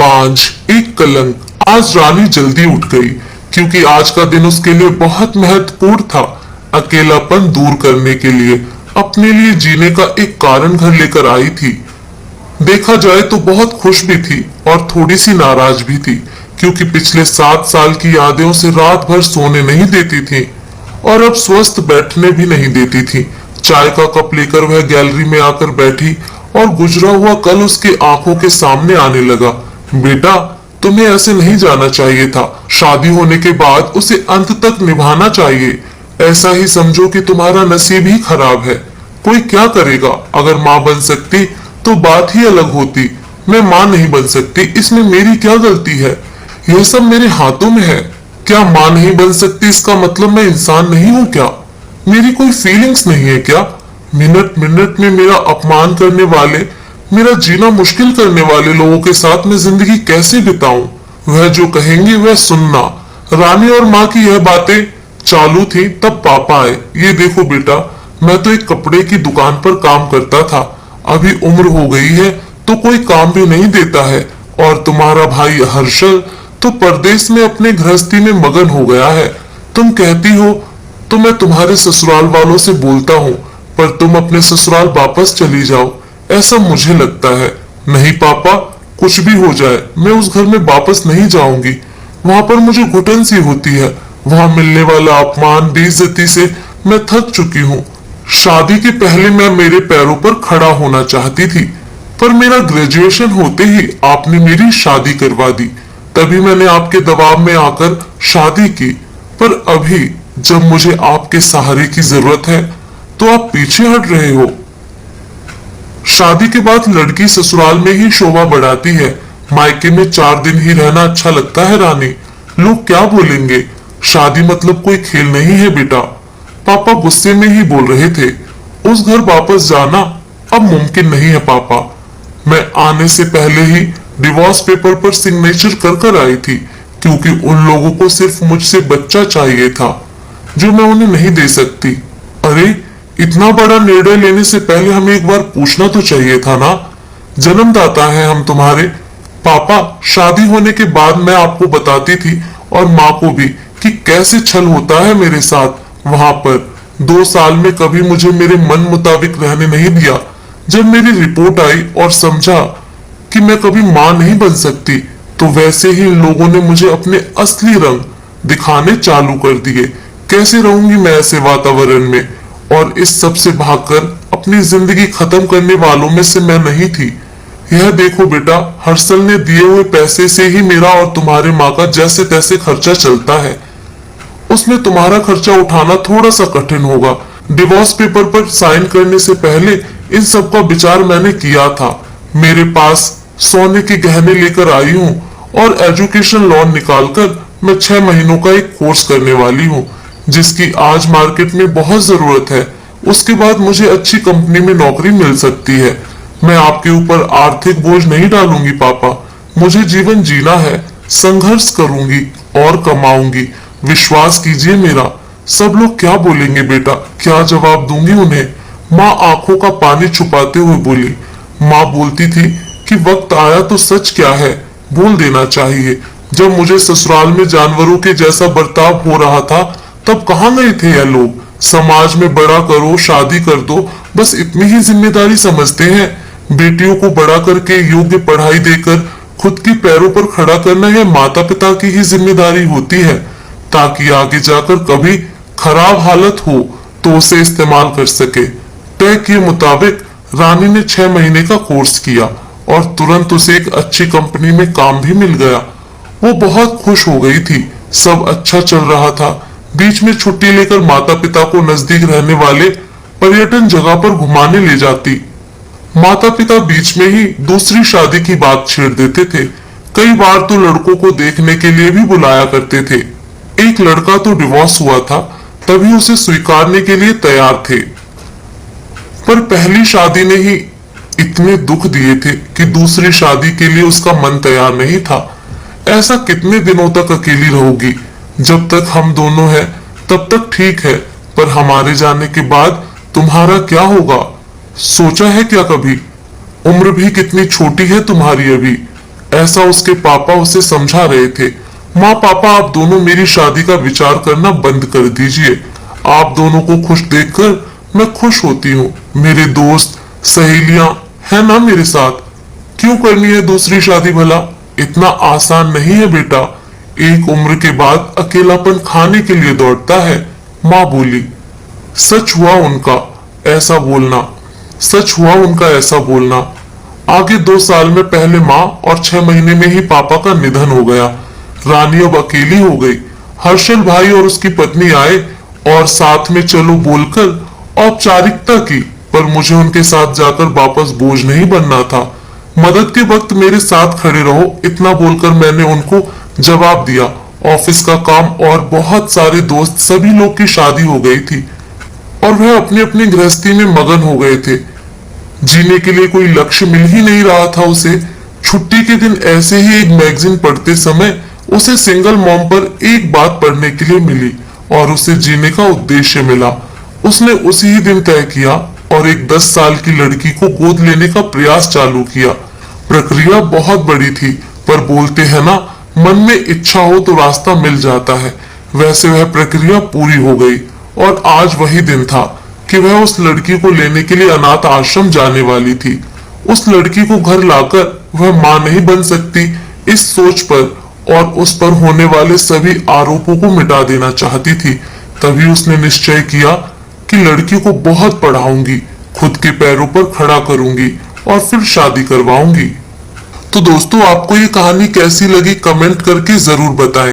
बांझ, एक कलंक। आज रानी जल्दी उठ गई क्योंकि आज का दिन उसके लिए बहुत महत्वपूर्ण था। अकेलापन दूर करने के लिए अपने लिए जीने का एक कारण घर लेकर आई थी। देखा जाए तो बहुत खुश भी थी और थोड़ी सी नाराज भी थी क्योंकि पिछले 7 साल की यादें उसे रात भर सोने नहीं देती थी और अब स्वस्थ बैठने भी नहीं देती थी। चाय का कप लेकर वह गैलरी में आकर बैठी और गुजरा हुआ कल उसके आंखों के सामने आने लगा। बेटा, तुम्हें ऐसे नहीं जाना चाहिए था। शादी होने के बाद उसे अंत तक निभाना चाहिए। ऐसा ही समझो कि तुम्हारा नसीब ही खराब है। कोई क्या करेगा, अगर माँ बन सकती तो बात ही अलग होती। मैं माँ नहीं बन सकती, इसमें मेरी क्या गलती है? यह सब मेरे हाथों में है। क्या माँ नहीं बन सकती इसका मतलब मैं इंसान नहीं हूँ क्या? मेरी कोई फीलिंग्स नहीं है क्या? मिनट मिनट में मेरा अपमान करने वाले, मेरा जीना मुश्किल करने वाले लोगों के साथ मैं जिंदगी कैसे बिताऊं? वह जो कहेंगे वह सुनना। रानी और माँ की यह बातें चालू थी तब पापा आए। ये देखो बेटा, मैं तो एक कपड़े की दुकान पर काम करता था। अभी उम्र हो गई है तो कोई काम भी नहीं देता है। और तुम्हारा भाई हर्षल तो परदेश में अपने गृहस्थी में मगन हो गया है। तुम कहती हो तो मैं तुम्हारे ससुराल वालों से बोलता हूँ, पर तुम अपने ससुराल वापस चली जाओ, ऐसा मुझे लगता है। नहीं पापा, कुछ भी हो जाए मैं उस घर में वापस नहीं जाऊंगी। वहां पर मुझे घुटन सी होती है। वहां मिलने वाला अपमान, बेइज्जती से मैं थक चुकी हूँ। शादी के पहले मैं मेरे पैरों पर खड़ा होना चाहती थी, पर मेरा ग्रेजुएशन होते ही आपने मेरी शादी करवा दी। तभी मैंने आपके दबाव में आकर शादी की। पर अभी जब मुझे आपके सहारे की जरूरत है तो आप पीछे हट रहे हो। शादी के बाद लड़की ससुराल में ही शोभा बढ़ाती है। मायके में 4 दिन ही रहना अच्छा लगता है रानी। लोग क्या बोलेंगे? शादी मतलब कोई खेल नहीं है बेटा। पापा गुस्से में ही बोल रहे थे। उस घर वापस जाना अब मुमकिन नहीं है पापा। मैं आने से पहले ही डिवोर्स पेपर पर सिग्नेचर कर कर आई थी क्योंकि उन लोगों को सिर्फ मुझसे बच्चा चाहिए था जो मैं उन्हें नहीं दे सकती। अरे, इतना बड़ा निर्णय लेने से पहले हमें एक बार पूछना तो चाहिए था ना। जन्मदाता है हम तुम्हारे। पापा, शादी होने के बाद मैं आपको बताती थी और माँ को भी कि कैसे छल होता है मेरे साथ। वहां पर 2 साल में कभी मुझे मेरे मन मुताबिक रहने नहीं दिया। जब मेरी रिपोर्ट आई और समझा कि मैं कभी माँ नहीं बन सकती, तो वैसे ही इन लोगों ने मुझे अपने असली रंग दिखाने चालू कर दिए। कैसे रहूंगी मैं ऐसे वातावरण में? और इस सब से भागकर अपनी जिंदगी खत्म करने वालों में से मैं नहीं थी। यह देखो बेटा, हर्षल ने दिए हुए पैसे से ही मेरा और तुम्हारे माँ का जैसे तैसे खर्चा चलता है। उसमें तुम्हारा खर्चा उठाना थोड़ा सा कठिन होगा। डिवोर्स पेपर पर साइन करने से पहले इन सब का विचार मैंने किया था। मेरे पास सोने के गहने लेकर आई हूँ और एजुकेशन लोन निकालकर मैं 6 महीनों का एक कोर्स करने वाली हूँ जिसकी आज मार्केट में बहुत जरूरत है। उसके बाद मुझे अच्छी कंपनी में नौकरी मिल सकती है। मैं आपके ऊपर आर्थिक बोझ नहीं डालूंगी पापा। मुझे जीवन जीना है, संघर्ष करूंगी और कमाऊंगी। विश्वास कीजिए मेरा। सब लोग क्या बोलेंगे बेटा, क्या जवाब दूंगी उन्हें? माँ आंखों का पानी छुपाते हुए बोली। माँ बोलती थी कि वक्त आया तो सच क्या है बोल देना चाहिए। जब मुझे ससुराल में जानवरों के जैसा बर्ताव हो रहा था तब कहाँ गए थे यह लोग? समाज में बड़ा करो, शादी कर दो, बस इतनी ही जिम्मेदारी समझते हैं। बेटियों को बड़ा करके योग्य पढ़ाई देकर खुद के पैरों पर खड़ा करना यह माता पिता की ही जिम्मेदारी होती है, ताकि आगे जाकर कभी खराब हालत हो तो उसे इस्तेमाल कर सके। तय के मुताबिक रानी ने 6 महीने का कोर्स किया और तुरंत उसे एक अच्छी कंपनी में काम भी मिल गया। वो बहुत खुश हो गई थी। सब अच्छा चल रहा था। बीच में छुट्टी लेकर माता पिता को नजदीक रहने वाले पर्यटन जगह पर घुमाने ले जाती। माता पिता बीच में ही दूसरी शादी की बात छेड़ देते थे। कई बार तो लड़कों को देखने के लिए भी बुलाया करते थे। एक लड़का तो डिवोर्स हुआ था, तभी उसे स्वीकारने के लिए तैयार थे, पर पहली शादी ने ही इतने दुख दिए थे कि दूसरी शादी के लिए उसका मन तैयार नहीं था। ऐसा कितने दिनों तक अकेली रहोगी? जब तक हम दोनों हैं तब तक ठीक है, पर हमारे जाने के बाद तुम्हारा क्या होगा? सोचा है क्या कभी? उम्र भी कितनी छोटी है तुम्हारी अभी। ऐसा उसके पापा उसे समझा रहे थे। माँ पापा, आप दोनों मेरी शादी का विचार करना बंद कर दीजिए। आप दोनों को खुश देखकर मैं खुश होती हूँ। मेरे दोस्त सहेलियां है ना मेरे साथ, क्यों करनी है दूसरी शादी भला? इतना आसान नहीं है बेटा। एक उम्र के बाद अकेलापन खाने के लिए दौड़ता है, माँ बोली। सच हुआ उनका ऐसा बोलना, सच हुआ उनका ऐसा बोलना। आगे 2 साल में पहले माँ और 6 महीने में ही पापा का निधन हो गया। रानी अब अकेली हो गई। हर्षल भाई और उसकी पत्नी आए और साथ में चलो बोलकर औपचारिकता की, पर मुझे उनके साथ जाकर वापस बोझ नहीं बनना था। मदद के वक्त मेरे साथ खड़े रहो, इतना बोलकर मैंने उनको जवाब दिया। ऑफिस का काम और बहुत सारे दोस्त, सभी लोग की शादी हो गई थी और वह अपनी अपनी गृहस्थी में मगन हो गए थे। जीने के लिए कोई लक्ष्य मिल ही नहीं रहा था उसे। छुट्टी के दिन ऐसे ही एक मैगजीन पढ़ते समय उसे सिंगल मॉम पर एक बात पढ़ने के लिए मिली और उसे जीने का उद्देश्य मिला। उसने उसी ही दिन तय किया और एक 10 साल की लड़की को गोद लेने का प्रयास चालू किया। प्रक्रिया बहुत बड़ी थी, पर बोलते हैं ना, मन में इच्छा हो तो रास्ता मिल जाता है। वैसे वह प्रक्रिया पूरी हो गई और आज वही दिन था कि वह उस लड़की को लेने के लिए अनाथ आश्रम जाने वाली थी। उस लड़की को घर लाकर वह मां नहीं बन सकती, इस सोच पर और उस पर होने वाले सभी आरोपों को मिटा देना चाहती थी। तभी उसने निश्चय किया कि लड़की को बहुत पढ़ाऊंगी, खुद के पैरों पर खड़ा करूंगी और फिर शादी करवाऊंगी। तो दोस्तों, आपको ये कहानी कैसी लगी कमेंट करके जरूर बताएं।